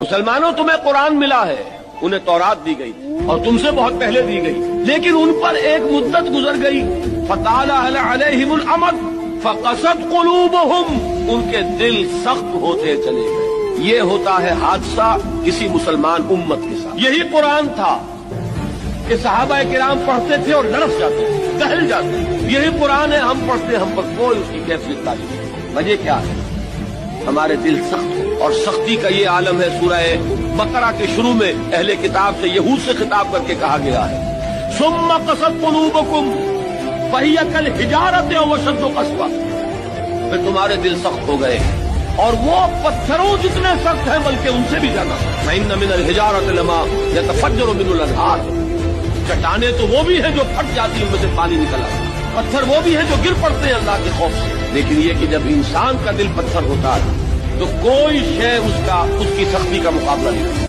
مسلمانوں تمہیں قرآن ملا ہے، انہیں تورات دی گئی اور تم سے بہت پہلے دی گئی، لیکن ان پر ایک مدت گزر گئی، فطال علیہم الامد فقست قلوبہم، ان کے دل سخت ہوتے چلے گئے۔ یہ ہوتا ہے حادثہ کسی مسلمان امت کے ساتھ۔ یہی قرآن تھا کہ صحابہ کرام پڑھتے تھے اور لرز جاتے تھے، دہل جاتے تھے۔ یہی قرآن ہے، ہم پڑھتے، ہم پر کوئی اس کی کیفیت تعلیم نہیں۔ وجہ کیا ہے؟ ہمارے دل سخت ہو، اور سختی کا یہ عالم ہے۔ سورہ بقرہ کے شروع میں اہل کتاب سے، یہود سے خطاب کر کے کہا گیا ہے ثم قست قلوبکم فہی کالحجارۃ او اشد قسوۃ، پھر تمہارے دل سخت ہو گئے اور وہ پتھروں جتنے سخت ہیں بلکہ ان سے بھی زیادہ۔ وَإِنَّ مِنَ الْحِجَارَةِ لَمَا يَتَفَجَّرُ مِنْهُ الْأَنْهَارُ، چٹانیں تو وہ بھی ہیں جو پھٹ جاتی ہیں، ان میں سے پانی نکل آتا ہے، پتھر وہ بھی ہیں جو گر پڑتے ہیں اللہ کے خوف سے۔ لیکن یہ کہ جب انسان کا دل پتھر ہوتا ہے تو کوئی شے اس کی سختی کا مقابلہ نہیں۔